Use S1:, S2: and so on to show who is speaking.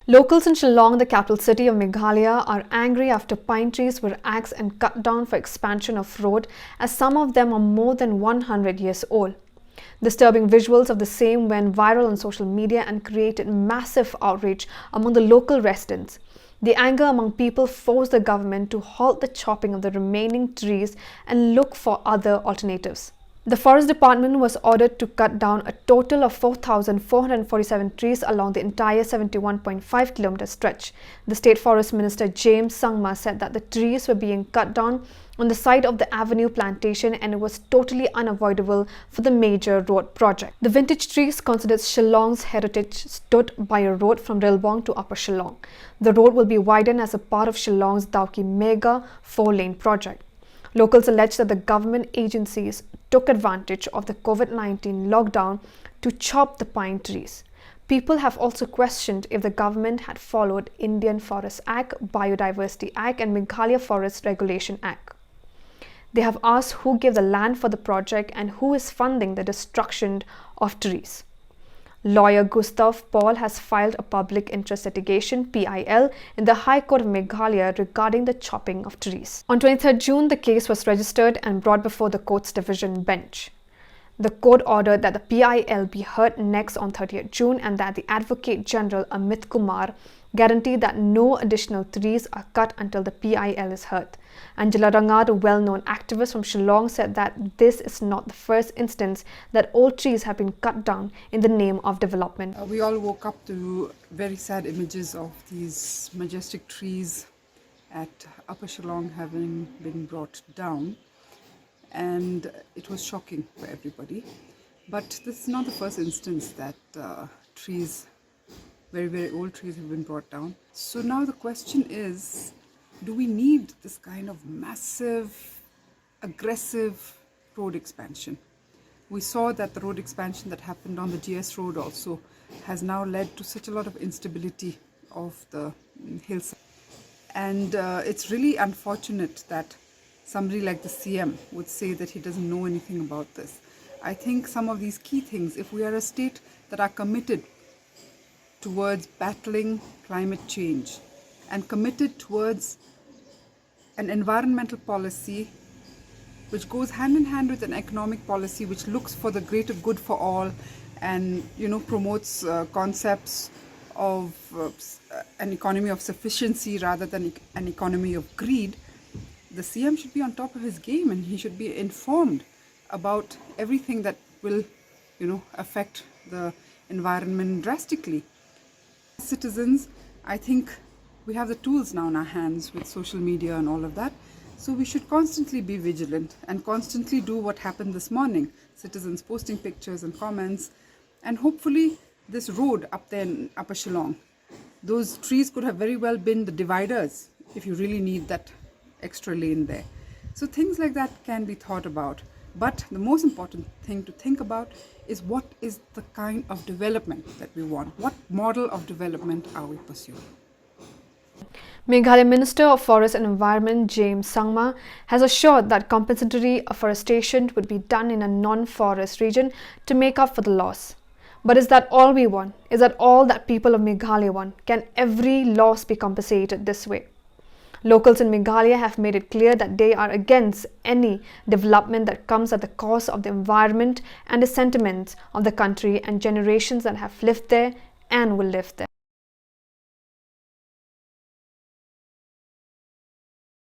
S1: Locals in Shillong, the capital city of Meghalaya, are angry after pine trees were axed and cut down for expansion of road, as some of them are more than 100 years old. Disturbing visuals of the same went viral on social media and created massive outrage among the local residents. The anger among people forced the government to halt the chopping of the remaining trees and look for other alternatives. The Forest Department was ordered to cut down a total of 4,447 trees along the entire 71.5-kilometer stretch. The State Forest Minister James Sangma said that the trees were being cut down on the site of the Avenue plantation and it was totally unavoidable for the major road project. The vintage trees, considered Shillong's heritage, stood by a road from Rilbong to Upper Shillong. The road will be widened as a part of Shillong's Dawki mega 4-lane project. Locals allege that the government agencies took advantage of the COVID-19 lockdown to chop the pine trees. People have also questioned if the government had followed Indian Forest Act, Biodiversity Act and Meghalaya Forest Regulation Act. They have asked who gave the land for the project and who is funding the destruction of trees. Lawyer Gustav Paul has filed a public interest litigation (PIL) in the High Court of Meghalaya regarding the chopping of trees. On 23rd June, the case was registered and brought before the court's division bench. The court ordered that the PIL be heard next on 30th June and that the Advocate General Amit Kumar guarantee that no additional trees are cut until the PIL is heard. Angela Rangad, a well-known activist from Shillong, said that this is not the first instance that old trees have been cut down in the name of development.
S2: We all woke up to very sad images of these majestic trees at Upper Shillong having been brought down, and it was shocking for everybody. But this is not the first instance that very old trees have been brought down. So now the question is, do we need this kind of massive, aggressive road expansion? We saw that the road expansion that happened on the GS road also has now led to such a lot of instability of the hillside. And it's really unfortunate that somebody like the CM would say that he doesn't know anything about this. I think some of these key things, if we are a state that are committed towards battling climate change and committed towards an environmental policy which goes hand in hand with an economic policy which looks for the greater good for all and promotes concepts of an economy of sufficiency rather than an economy of greed, the CM should be on top of his game and he should be informed about everything that will affect the environment drastically. Citizens, I think we have the tools now in our hands with social media and all of that, so we should constantly be vigilant and constantly do what happened this morning, citizens posting pictures and comments, and hopefully this road up there in Upper Shillong, those trees could have very well been the dividers if you really need that extra lane there. So things like that can be thought about. But the most important thing to think about is what is the kind of development that we want? What model of development are we pursuing?
S1: Meghalaya Minister of Forest and Environment James Sangma has assured that compensatory afforestation would be done in a non-forest region to make up for the loss. But is that all we want? Is that all that people of Meghalaya want? Can every loss be compensated this way? Locals in Meghalaya have made it clear that they are against any development that comes at the cost of the environment and the sentiments of the country and generations that have lived there and will live there.